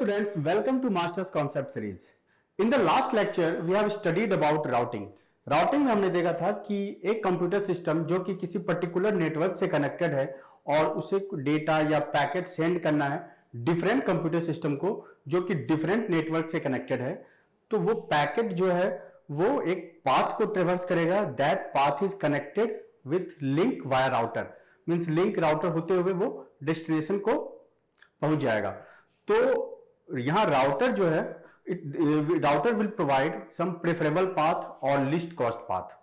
students, welcome to Masters Concept Series. In the last lecture, we have studied about routing. Routing में हमने देखा था कि एक कंप्यूटर सिस्टम जो कि किसी पर्टिकुलर नेटवर्क से कनेक्टेड है और उसे डेटा या पैकेट सेंड करना है डिफरेंट कंप्यूटर सिस्टम को जो कि डिफरेंट नेटवर्क से कनेक्टेड है, तो वो पैकेट जो है वो एक पाथ को ट्रेवर्स करेगा. That path is connected with link via router. Means link router होते हुए वो डेस्टिनेशन को पहुंच जाएगा. तो यहां राउटर जो है, router will provide some preferable path और लिस्ट कॉस्ट पाथ.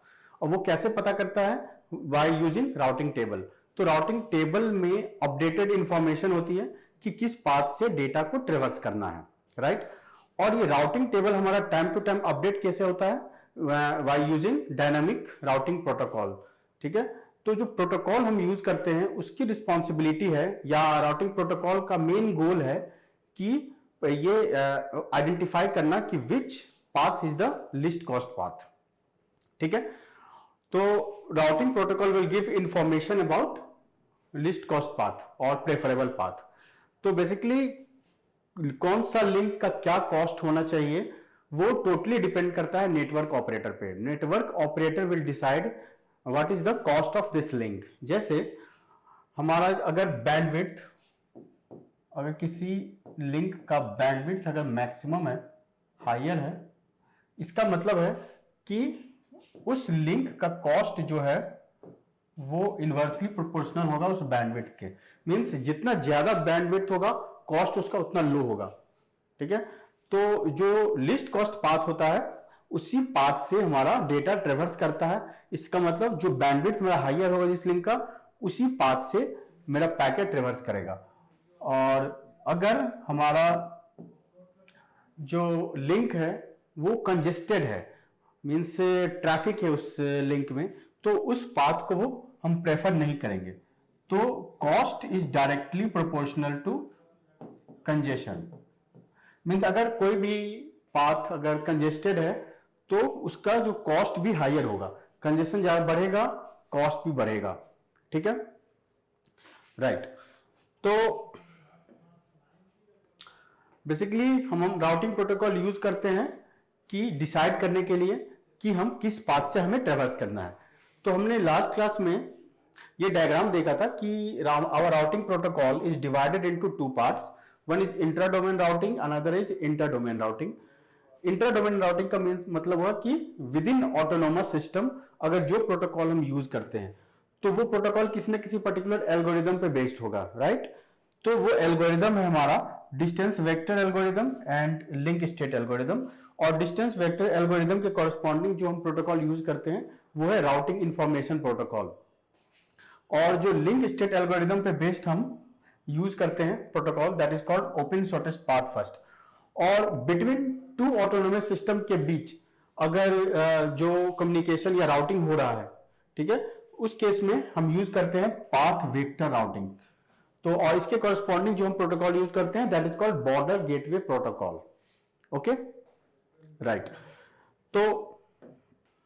और वो कैसे पता करता है? By using routing table. तो राउटिंग टेबल में अपडेटेड इंफॉर्मेशन होती है कि किस पाथ से डेटा को ट्रेवर्स करना है, राइट. और ये राउटिंग टेबल हमारा टाइम टू टाइम अपडेट कैसे होता है? By using dynamic routing protocol. ठीक है. तो जो प्रोटोकॉल हम यूज करते हैं उसकी रिस्पॉन्सिबिलिटी है, या राउटिंग प्रोटोकॉल का मेन गोल है कि ये आइडेंटिफाई करना कि विच path is the list cost path. ठीक है. तो routing protocol will give information about list cost path और प्रेफरेबल पाथ. तो बेसिकली कौन सा लिंक का क्या कॉस्ट होना चाहिए वो टोटली डिपेंड करता है नेटवर्क ऑपरेटर पे. Network operator will decide what is the cost of this link. जैसे हमारा अगर बैंडविड्थ, अगर किसी लिंक का बैंडविड्थ अगर मैक्सिमम है, हायर है, इसका मतलब है कि उस लिंक का कॉस्ट जो है वो इनवर्सली प्रोपोर्शनल होगा उस बैंडविड्थ के. मींस जितना ज्यादा बैंडविड्थ होगा कॉस्ट उसका उतना लो होगा. ठीक है. तो जो लिस्ट कॉस्ट पाथ होता है उसी पाथ से हमारा डेटा ट्रेवर्स करता है. इसका मतलब जो बैंडविड्थ मेरा हायर होगा जिस लिंक का, उसी पाथ से मेरा पैकेट ट्रेवर्स करेगा. और अगर हमारा जो लिंक है वो कंजेस्टेड है, मींस ट्रैफिक है उस लिंक में, तो उस पाथ को वो हम प्रेफर नहीं करेंगे. तो cost is directly proportional to congestion. Means अगर कोई भी पाथ अगर कंजेस्टेड है तो उसका जो कॉस्ट भी हायर होगा. कंजेशन ज्यादा बढ़ेगा, कॉस्ट भी बढ़ेगा. ठीक है, राइट. तो बेसिकली हम राउटिंग प्रोटोकॉल यूज करते हैं कि डिसाइड करने के लिए कि हम किस पाथ से हमें ट्रेवर्स करना है. तो हमने लास्ट क्लास में ये डायग्राम देखा था कि our routing protocol is divided into two parts. One is intra domain routing, another is inter domain routing. Inter domain routing का मतलब हुआ कि विद इन ऑटोनोमस सिस्टम अगर जो प्रोटोकॉल हम यूज करते हैं तो वो प्रोटोकॉल किसी न किसी पर्टिकुलर एल्गोरिदम पे बेस्ड होगा, राइट. तो वो एल्गोरिदम है हमारा distance vector algorithm and link state algorithm. और डिस्टेंस वेक्टर एल्गोरिदम के कॉरस्पॉन्डिंग जो हम प्रोटोकॉल यूज करते हैं वो है राउटिंग इंफॉर्मेशन प्रोटोकॉल. और जो लिंक स्टेट एल्गोरिदम पे बेस्ड हम यूज करते हैं protocol, that is called open shortest path first. और बिटवीन टू ऑटोनोमस सिस्टम के बीच अगर जो कम्युनिकेशन या राउटिंग हो रहा है, ठीक है, उस केस में हम यूज करते हैं पाथ वेक्टर राउटिंग. तो और इसके कॉरस्पॉन्डिंग जो हम प्रोटोकॉल यूज करते हैं that is called border gateway protocol. Okay, right. तो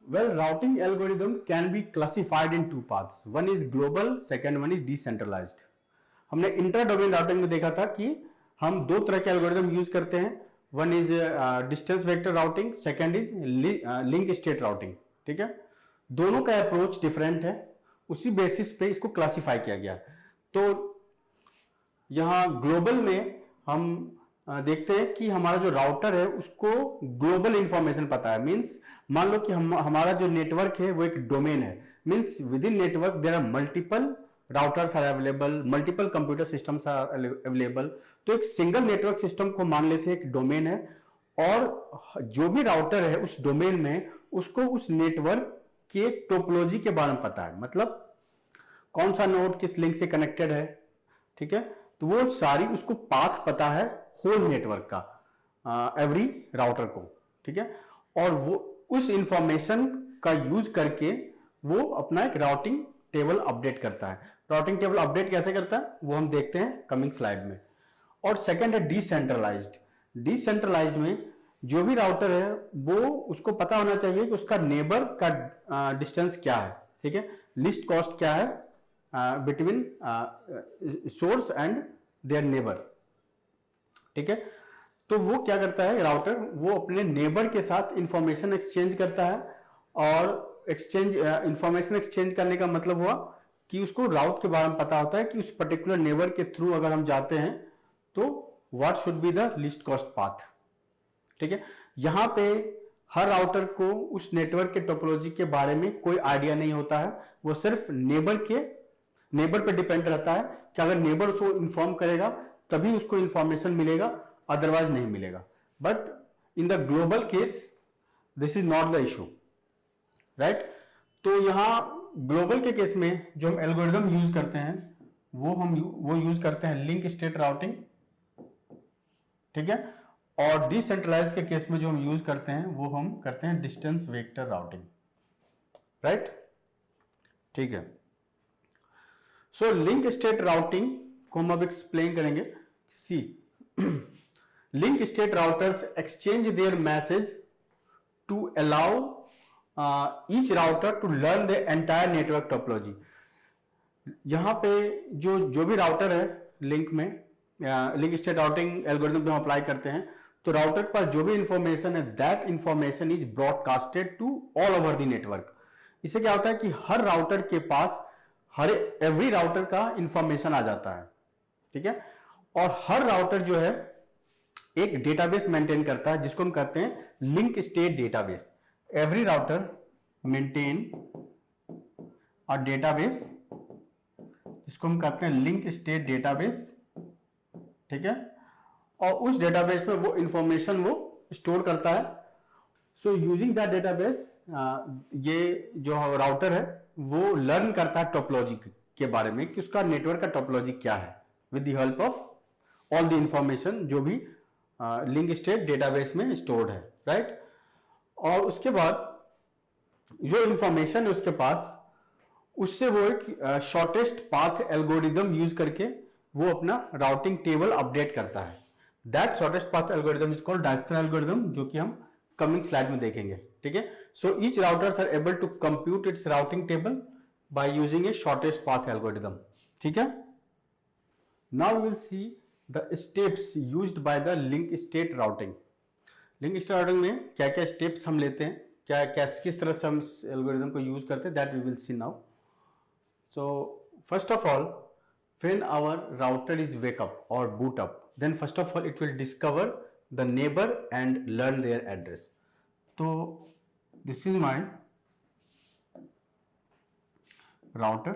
well, routing algorithm can be classified in two paths. One is global, second one is decentralized. हमने इंटर डोमेन राउटिंग में देखा था कि हम दो तरह के एल्गोरिदम यूज करते हैं. One is distance vector routing, second is link state routing. ठीक है. दोनों का अप्रोच डिफरेंट है, उसी बेसिस पे इसको क्लासिफाई किया गया. तो यहां ग्लोबल में हम देखते हैं कि हमारा जो राउटर है उसको ग्लोबल इंफॉर्मेशन पता है. मींस मान लो कि हमारा जो नेटवर्क है वो एक डोमेन है. Means within network there are multiple routers are available, multiple computer systems are available. तो एक सिंगल नेटवर्क सिस्टम को मान लेते हैं एक डोमेन है, और जो भी राउटर है उस डोमेन में उसको उस नेटवर्क के टोपोलॉजी के बारे में पता है. मतलब कौन सा नोड किस लिंक से कनेक्टेड है. ठीक है. तो वो सारी उसको पाथ पता है होल नेटवर्क का, एवरी राउटर को. ठीक है. और वो उस इंफॉर्मेशन का यूज करके वो अपना एक राउटिंग टेबल अपडेट करता है. राउटिंग टेबल अपडेट कैसे करता है वो हम देखते हैं कमिंग स्लाइड में. और सेकंड है डिसेंट्रलाइज्ड. डिसेंट्रलाइज्ड में जो भी राउटर है वो उसको पता होना चाहिए कि उसका नेबर का डिस्टेंस क्या है. ठीक है. लिस्ट कॉस्ट क्या है between source and their neighbour. ठीक है. तो वो क्या करता है राउटर, वो अपने नेबर के साथ इंफॉर्मेशन एक्सचेंज करता है, और इंफॉर्मेशन एक्सचेंज करने का मतलब हुआ कि उसको राउट के बारे में पता होता है कि उस पर्टिकुलर नेबर के थ्रू अगर हम जाते हैं तो what should be the least cost path. ठीक है, यहां पे हर राउटर को उस नेटवर्क के टोपोलॉजी के बारे में कोई आइडिया नहीं होता है, वो सिर्फ नेबर पे डिपेंड रहता है कि अगर नेबर उसको इन्फॉर्म करेगा तभी उसको इंफॉर्मेशन मिलेगा, अदरवाइज नहीं मिलेगा। But in the global case this is not the issue, right. तो यहां ग्लोबल के केस में जो हम एल्गोरिदम यूज करते हैं वो यूज करते हैं लिंक स्टेट राउटिंग, ठीक है। और डिसेंट्रलाइज के केस में जो हम यूज करते हैं वो हम करते हैं डिस्टेंस वेक्टर राउटिंग, राइट। ठीक है, सो लिंक स्टेट राउटिंग को हम अब एक्सप्लेन करेंगे। See link state routers exchange their message to allow each router to learn the entire network topology. यहां पे जो भी राउटर है लिंक में, लिंक स्टेट राउटिंग एल्गोरिथम जो हम अप्लाई करते हैं, तो राउटर के पास जो भी इंफॉर्मेशन है that information is broadcasted to all over the network. इससे क्या होता है कि हर राउटर के पास एवरी राउटर का इंफॉर्मेशन आ जाता है, ठीक है। और हर राउटर जो है एक डेटाबेस मेंटेन करता है जिसको हम कहते हैं link state database. Every router maintain a database जिसको हम कहते हैं लिंक स्टेट डेटाबेस, ठीक है। और उस डेटाबेस में वो इंफॉर्मेशन वो स्टोर करता है। सो यूजिंग दैट डेटाबेस ये जो राउटर है वो लर्न करता है टोपोलॉजी के बारे में कि उसका नेटवर्क का टोपोलॉजी क्या है, with the help of all the information जो भी लिंक स्टेट डेटाबेस में स्टोर्ड है, राइट। और उसके बाद जो इंफॉर्मेशन है उसके पास, उससे वो एक शॉर्टेस्ट पाथ एल्गोरिदम यूज करके वो अपना राउटिंग टेबल अपडेट करता है। That shortest path algorithm is called Dijkstra algorithm, जो कि हम कमिंग स्लाइड में देखेंगे, ठीक है। So each routers are able to compute its routing table by using a shortest path algorithm, ठीक है। Now we will see the steps used by the link state routing. Link state routing में क्या क्या steps हम लेते हैं, किस तरह से हम एल्गोरिदम को यूज करते हैं, that we will see now. So first of all, when our router is wake up or boot up, then first of all it will discover the neighbor and learn their address. So this is my router,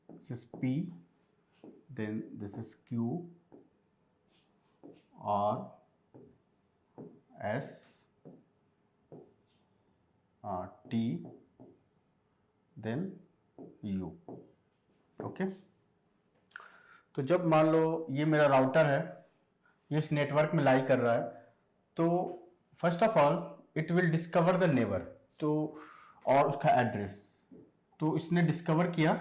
this is P, then this is Q, R, S, T, then U, okay. तो जब मान लो ये मेरा router है, ये इस network में लाई कर रहा है, तो first of all it will discover the neighbour, तो और उसका एड्रेस। तो इसने डिस्कवर किया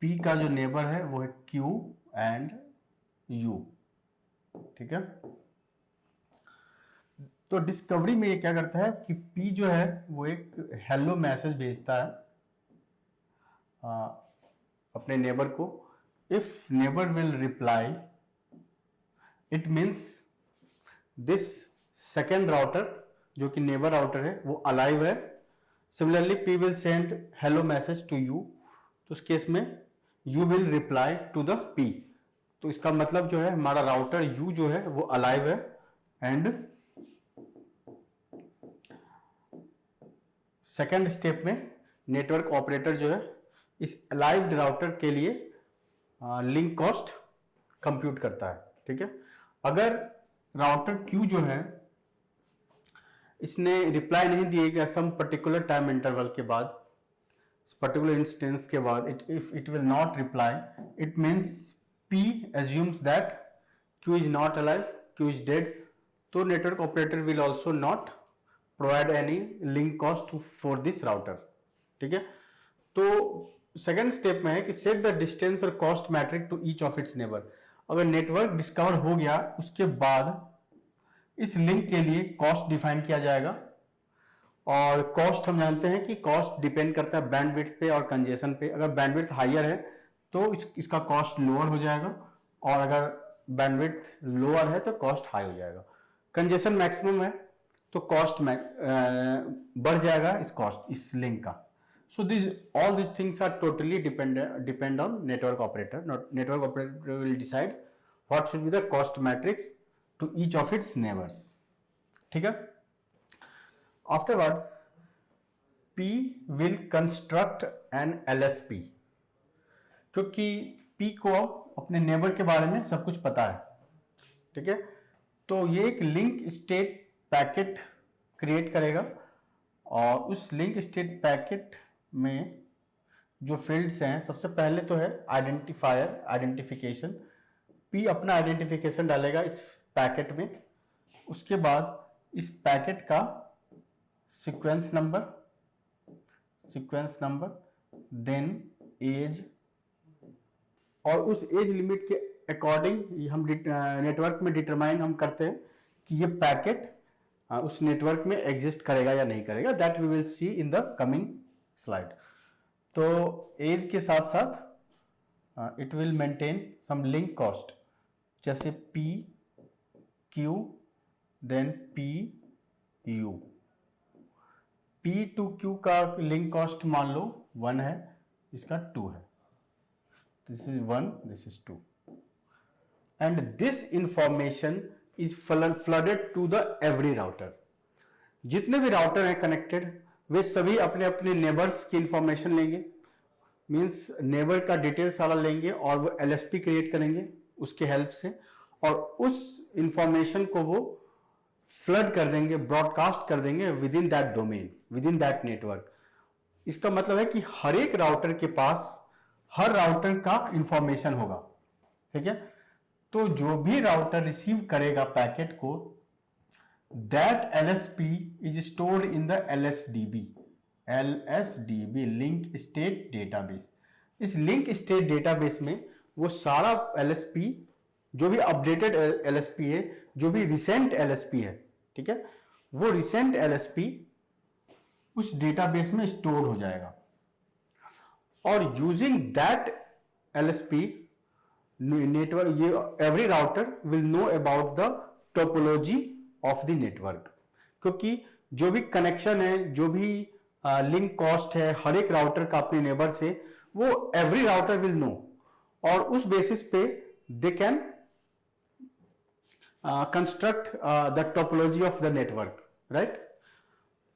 P का जो नेबर है वो है Q एंड U, ठीक है। तो डिस्कवरी में ये क्या करता है कि P जो है वो एक हेलो मैसेज भेजता है अपने नेबर को। If neighbour will reply it means this second router जो कि नेबर राउटर है वो अलाइव है। Similarly P will send hello message to you, तो उस केस में you will reply to the P। तो इसका मतलब जो है हमारा राउटर U जो है वो अलाइव है, एंड सेकेंड स्टेप में नेटवर्क ऑपरेटर जो है इस अलाइव्ड राउटर के लिए लिंक कॉस्ट कंप्यूट करता है, ठीक है। अगर राउटर Q जो है इसने रिप्लाई नहीं दिएगा सम पर्टिकुलर टाइम इंटरवल के बाद, पर्टिकुलर इंस्टेंस के बाद, if it will not reply, it means P assumes that Q is not alive, Q is dead, तो network operator will also not provide any link cost for this router, ठीक है। तो second step में है कि set the distance और cost metric to each of its neighbour. अगर network discover हो गया उसके बाद इस लिंक के लिए कॉस्ट डिफाइन किया जाएगा, और कॉस्ट हम जानते हैं कि कॉस्ट डिपेंड करता है बैंडविड्थ पे और कंजेशन पे। अगर बैंडविड्थ हायर है तो इसका कॉस्ट लोअर हो जाएगा, और अगर बैंडविड्थ लोअर है तो कॉस्ट हाई हो जाएगा। कंजेशन मैक्सिमम है तो कॉस्ट में बढ़ जाएगा इस लिंक का। So this all this things are totally depend on network operator. Network operator will decide what should be the cost matrix to each of its neighbours. ठीक है। Afterward P will construct an LSP, क्योंकि P को अपने neighbour के बारे में सब कुछ पता है। ठीक है। तो ये एक लिंक स्टेट पैकेट क्रिएट करेगा और उस लिंक स्टेट पैकेट में जो फील्ड्स हैं, सबसे पहले तो है आइडेंटिफिकेशन। P अपना आइडेंटिफिकेशन डालेगा इस पैकेट में। उसके बाद इस पैकेट का सीक्वेंस नंबर, देन एज, और उस एज लिमिट के अकॉर्डिंग हम नेटवर्क में डिटरमाइन हम करते हैं कि ये पैकेट उस नेटवर्क में एग्जिस्ट करेगा या नहीं करेगा। That we will see in the coming slide. तो एज के साथ साथ it will maintain some link cost, जैसे P Q then P U. P to Q का लिंक कॉस्ट मान लो 1 है, इसका 2 है। This is 1, this is 2, and this information is flooded to the every router. जितने भी राउटर हैं कनेक्टेड, वे सभी अपने अपने नेबर्स की इंफॉर्मेशन लेंगे, मींस नेबर का डिटेल सारा लेंगे और वो LSP क्रिएट करेंगे उसके हेल्प से, और उस इंफॉर्मेशन को वो फ्लड कर देंगे, ब्रॉडकास्ट कर देंगे with in that domain, with in that network. इसका मतलब है कि हर एक राउटर के पास हर राउटर का इंफॉर्मेशन होगा। ठीक है। तो जो भी राउटर रिसीव करेगा पैकेट को, that LSP is stored in the LSDB, link state database. इस लिंक स्टेट डेटाबेस में वो सारा LSP, जो भी अपडेटेड LSP है, जो भी रिसेंट LSP है, ठीक है, वो रिसेंट LSP उस डेटाबेस में स्टोर हो जाएगा। और यूजिंग दैट LSP नेटवर्क, ये every router will know about the topology of the network, क्योंकि जो भी कनेक्शन है, जो भी लिंक कॉस्ट है हर एक राउटर का अपने नेबर से, वो एवरी राउटर विल नो, और उस बेसिस पे they can construct the topology of the network, right?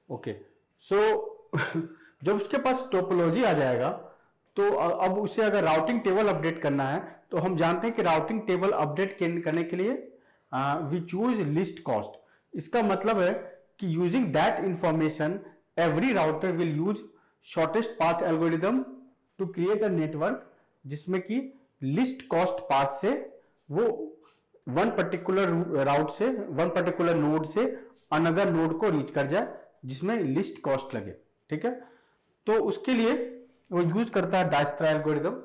Okay, so जब उसके पास टोपोलॉजी आ जाएगा तो अब उसे अगर राउटिंग टेबल अपडेट करना है, तो हम जानते हैं कि राउटिंग टेबल अपडेट करने के लिए वी चूज लिस्ट कॉस्ट। इसका मतलब है कि using that information every router will use shortest path algorithm to create a network, जिसमें कि लिस्ट कॉस्ट पाथ से वो वन पर्टिकुलर राउट से, वन पर्टिकुलर नोड से अनदर नोड को रीच कर जाए, जिसमें लिस्ट कॉस्ट लगे। ठीक है। तो उसके लिए वो यूज करता है डायस्ट्रा एल्गोरिदम।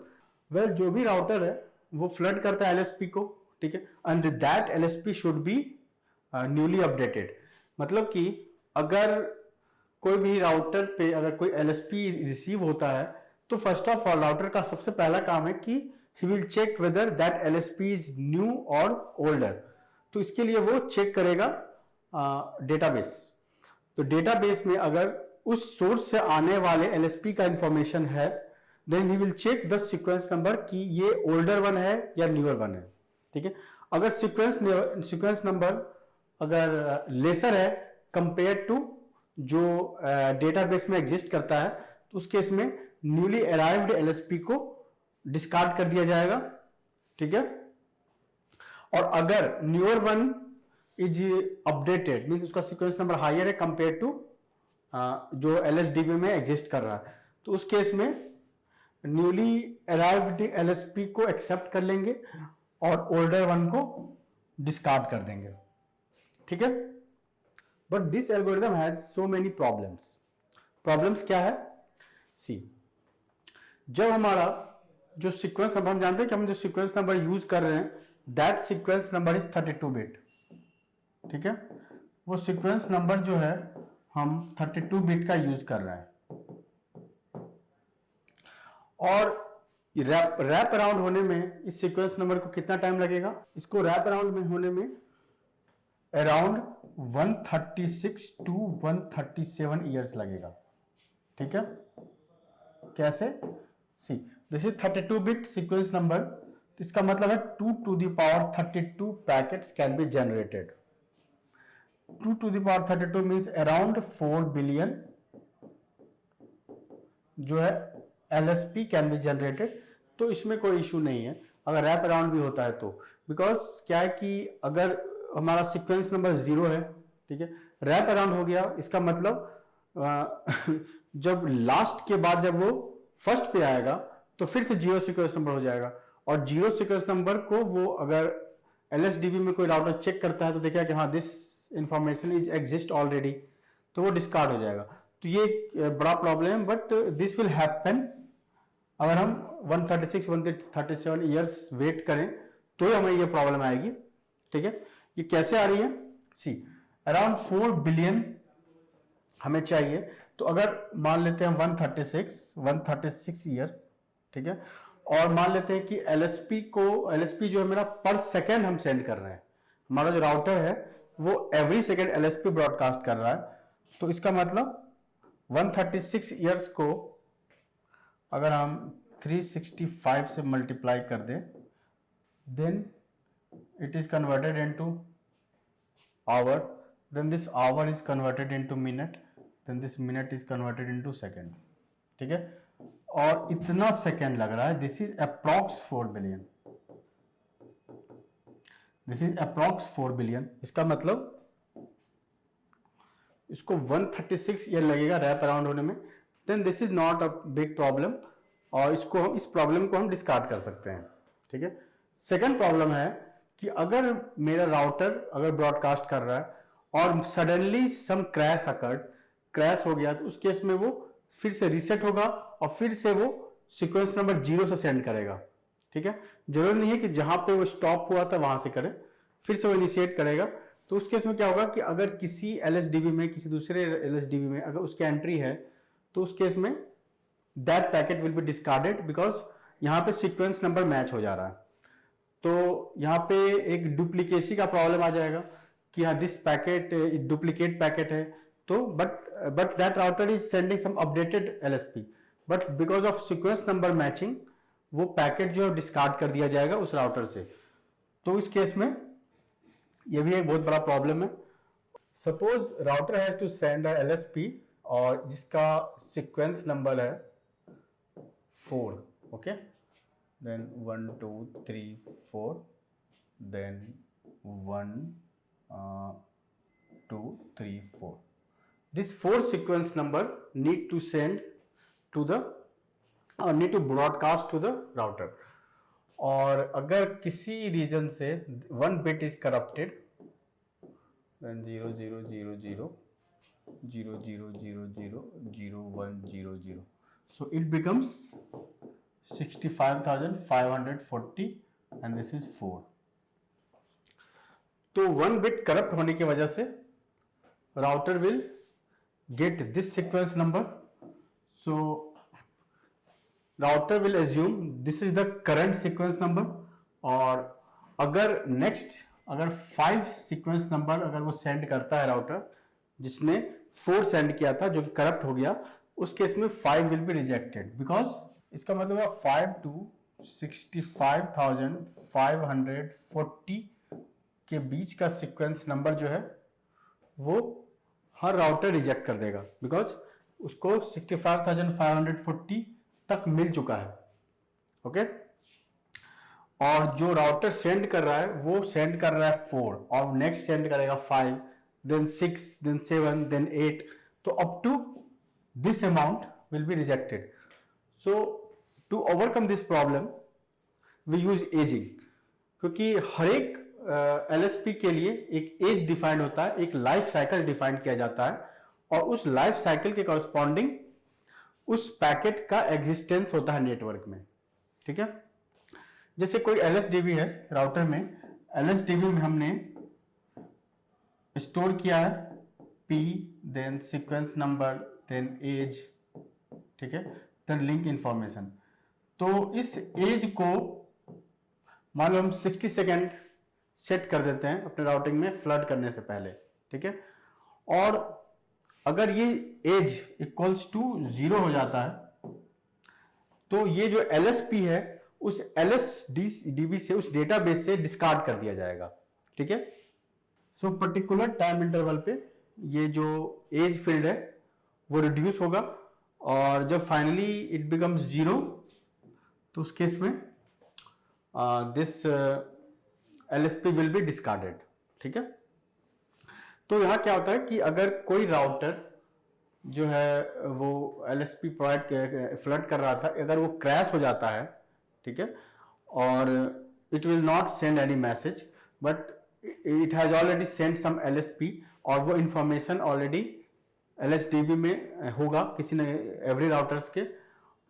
वेल, जो भी राउटर है वो फ्लड करता है LSP को। ठीक है। And that LSP should be newly updated. मतलब कि अगर कोई भी राउटर पे अगर कोई LSP रिसीव होता है, तो फर्स्ट ऑफ ऑल राउटर का सबसे पहला काम है कि he will check whether that LSP is new or older। तो इसके लिए वो चेक करेगा डेटाबेस। तो डेटाबेस में अगर उस सोर्स से आने वाले LSP का इंफॉर्मेशन है, then he will check the sequence number कि ये ओल्डर वन है या न्यूअर वन है। ठीक है। अगर सीक्वेंस नंबर अगर लेसर है कंपेयर टू जो डेटाबेस में एग्जिस्ट करता है, तो उस केस में न्यूली अराइव्ड LSP को डिस्कार्ड कर दिया जाएगा। ठीक है। और अगर newer one is updated, means उसका सीक्वेंस नंबर हायर है कंपेयर टू जो LSDB में एग्जिस्ट कर रहा है, तो उस केस में न्यूली अराइव्ड LSP को एक्सेप्ट कर लेंगे और ओल्डर वन को डिस्कार्ड कर देंगे। ठीक है। But this algorithm has so many problems क्या है? सी, जब हमारा जो सीक्वेंस नंबर, हम जानते हैं कि हम जो सीक्वेंस नंबर यूज कर रहे हैं, that sequence number is 32 bit. ठीक है। वो सीक्वेंस नंबर जो है हम 32 बिट का यूज कर रहे हैं, और रैप अराउंड होने में इस सीक्वेंस नंबर को कितना टाइम लगेगा? इसको रैप अराउंड में होने में अराउंड 136 टू 137 ईयर्स लगेगा। ठीक है, कैसे? See, this is 32 bit sequence number, इसका मतलब है 2 to the power 32 packets can be generated. 2 to the power 32 means around 4 billion जो है LSP कैन बी जनरेटेड। तो इसमें कोई इशू नहीं है अगर रैप अराउंड भी होता है तो, बिकॉज क्या है कि अगर हमारा सीक्वेंस नंबर 0 है, ठीक है, रैप अराउंड हो गया, इसका मतलब जब लास्ट के बाद जब वो फर्स्ट पे आएगा तो फिर से 0 सीक्वेंस नंबर हो जाएगा, और 0 सीक्वेंस नंबर को वो अगर LSDB में कोई राउटर चेक करता है तो देखा कि हाँ this information is exist already, तो वो डिस्कार्ड हो जाएगा। तो ये एक बड़ा प्रॉब्लम है, बट दिस विल हैपन अगर हम 136 137 ईयर्स वेट करें तो ही हमें ये प्रॉब्लम आएगी। ठीक है, ये कैसे आ रही है? सी, अराउंड 4 बिलियन हमें चाहिए, तो अगर मान लेते हैं 136 ईयर, ठीक है, और मान लेते हैं कि LSP जो है मेरा पर सेकेंड हम सेंड कर रहे हैं, हमारा जो राउटर है वो एवरी सेकेंड LSP ब्रॉडकास्ट कर रहा है, तो इसका मतलब 136 ईयर्स को अगर हम 365 से मल्टीप्लाई कर दें, then it is converted into hour, then this hour is converted into minute, then this minute is converted into second. ठीक है, और इतना सेकेंड लग रहा है, this is approx 4 billion, this is approx 4 billion. इसका मतलब इसको 136 ईयर लगेगा रैप अराउंड होने में, then this is not a big problem, और इस प्रॉब्लम को हम डिस्कार्ड कर सकते हैं। ठीक है, सेकंड प्रॉब्लम है कि अगर मेरा राउटर अगर ब्रॉडकास्ट कर रहा है और suddenly some crash occurred, crash हो गया, तो उस केस में वो फिर से रीसेट होगा और फिर से वो सीक्वेंस नंबर 0 से सेंड करेगा। ठीक है, जरूरी नहीं है कि जहां पे वो स्टॉप हुआ था वहां से करे, फिर से वो इनिशिएट करेगा। तो उस केस में क्या होगा कि अगर किसी LSDB में, किसी दूसरे LSDB में अगर उसकी एंट्री है, तो उस केस में that packet will be discarded, because यहाँ पे सीक्वेंस नंबर मैच हो जा रहा है। तो यहाँ पे एक डुप्लीकेसी का प्रॉब्लम आ जाएगा कि हाँ दिस पैकेट डुप्लीकेट पैकेट है, तो but that router is sending some updated LSP, but because of sequence number matching वो पैकेट जो है डिस्कार्ड कर दिया जाएगा उस राउटर से। तो इस केस में ये भी एक बहुत बड़ा प्रॉब्लम है। Suppose router has to send a LSP और जिसका सीक्वेंस नंबर है 4, okay, then 1 2 3 4, then 1 2 3 4. This 4 sequence number need to send to the need to broadcast to the router. और अगर किसी रीजन से 1 bit is corrupted, then 0 0 0 0 0 0 0 0 0 1 0 0, so it becomes 65,540 and this is 4. तो 1 bit corrupt होने की वजह से router will get this sequence number, so router will assume this is the current sequence number, और अगर नेक्स्ट अगर 5 सीक्वेंस नंबर अगर वो सेंड करता है राउटर जिसने 4 सेंड किया था जो कि करप्ट हो गया, उस केस में 5 विल बी रिजेक्टेड, बिकॉज इसका मतलब है 5 to 65,540 के बीच का सीक्वेंस नंबर जो है वो हर राउटर रिजेक्ट कर देगा, बिकॉज उसको 65,540 तक मिल चुका है। ओके, और जो राउटर सेंड कर रहा है वो सेंड कर रहा है 4 और नेक्स्ट सेंड करेगा 5, देन 6, देन 7, देन 8, तो up to this amount will be rejected. So to overcome this problem we use ageing, क्योंकि हर एक LSP के लिए एक एज डिफाइंड होता है, एक लाइफ साइकिल डिफाइंड किया जाता है, और उस लाइफ साइकिल के कॉरस्पॉन्डिंग उस पैकेट का एग्जिस्टेंस होता है नेटवर्क में। ठीक है, जैसे कोई LSDB है राउटर में, LSDB में हमने स्टोर किया है P, then sequence number, then age, ठीक है, देन लिंक इंफॉर्मेशन। तो इस एज को मान लो हम 60 सेकेंड सेट कर देते हैं अपने राउटिंग में फ्लड करने से पहले, ठीक है। और अगर ये एज इक्वल्स टू 0 हो जाता है तो ये जो LSP है उस LSDB से, उस डेटाबेस से डिस्कार्ड कर दिया जाएगा, ठीक है। सो पर्टिकुलर टाइम इंटरवल पे ये जो एज फील्ड है वो रिड्यूस होगा और जब फाइनली इट बिकम्स 0 तो उस केस में this LSP will be discarded, ठीक है। तो यहां क्या होता है कि अगर कोई राउटर जो है वो LSP प्रोवाइड फ्लड कर रहा था, अगर वो क्रैश हो जाता है, ठीक है, और it will not send any message but it has already send some LSP और वो इंफॉर्मेशन ऑलरेडी LSDB में होगा किसी ने, एवरी राउटर्स के,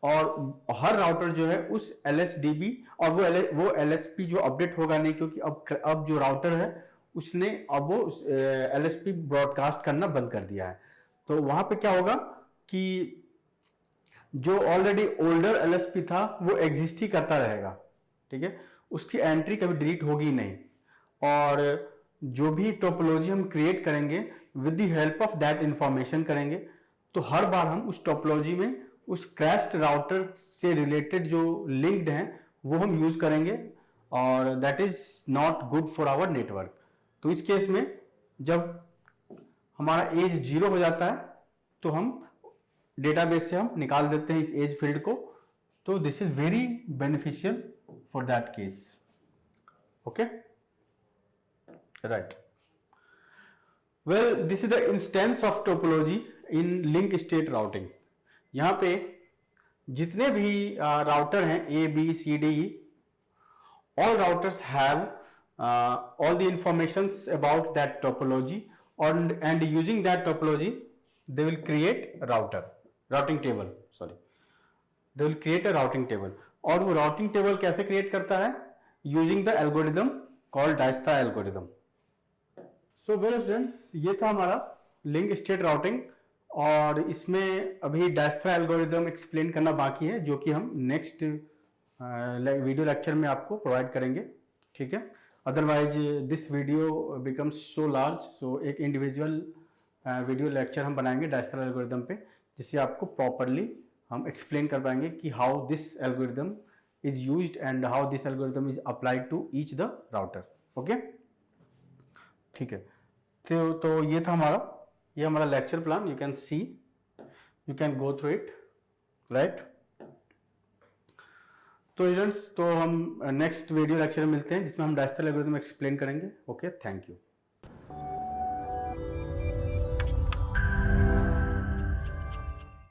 और हर राउटर जो है उस LSDB और वो LSP जो अपडेट होगा नहीं, क्योंकि अब जो राउटर है उसने अब वो LSP ब्रॉडकास्ट करना बंद कर दिया है। तो वहां पे क्या होगा कि जो ऑलरेडी ओल्डर LSP था वो एग्जिस्ट ही करता रहेगा, ठीक है, उसकी एंट्री कभी डिलीट होगी नहीं। और जो भी टोपोलॉजी हम क्रिएट करेंगे with the help of that information करेंगे, तो हर बार हम उस टोपोलॉजी में उस क्रैश्ड राउटर से रिलेटेड जो लिंक्ड हैं वो हम यूज करेंगे और that is not good for our network. तो इस केस में जब हमारा एज 0 हो जाता है तो हम डेटाबेस से हम निकाल देते हैं इस एज फील्ड को। तो this is very beneficial for that case, okay, right. Well, this is the instance of topology in link state routing. यहां पे जितने भी राउटर हैं A, B, C, D, all routers have all the informations about that topology, and using that topology they will create a routing table, they will create a routing table। और वो routing table कैसे create करता है? using the algorithm called Dijkstra algorithm। so well friends, ये था हमारा link state routing और इसमें अभी Dijkstra algorithm एक्सप्लेन करना बाकी है जो कि हम नेक्स्ट वीडियो लेक्चर में आपको प्रोवाइड करेंगे, ठीक है। Otherwise this video becomes so large, so एक इंडिविजुअल वीडियो लेक्चर हम बनाएंगे Dijkstra एल्गोरिदम पे, जिससे आपको प्रॉपरली हम एक्सप्लेन कर पाएंगे कि how this algorithm is used and how this algorithm is applied to each the router, okay, ठीक है। तो ये था हमारा lecture plan. You can see, you can go through it, right. तो स्टूडेंट्स, तो हम नेक्स्ट वीडियो लेक्चर में मिलते हैं जिसमें हम Dijkstra एल्गोरिदम एक्सप्लेन करेंगे, ओके, थैंक यू।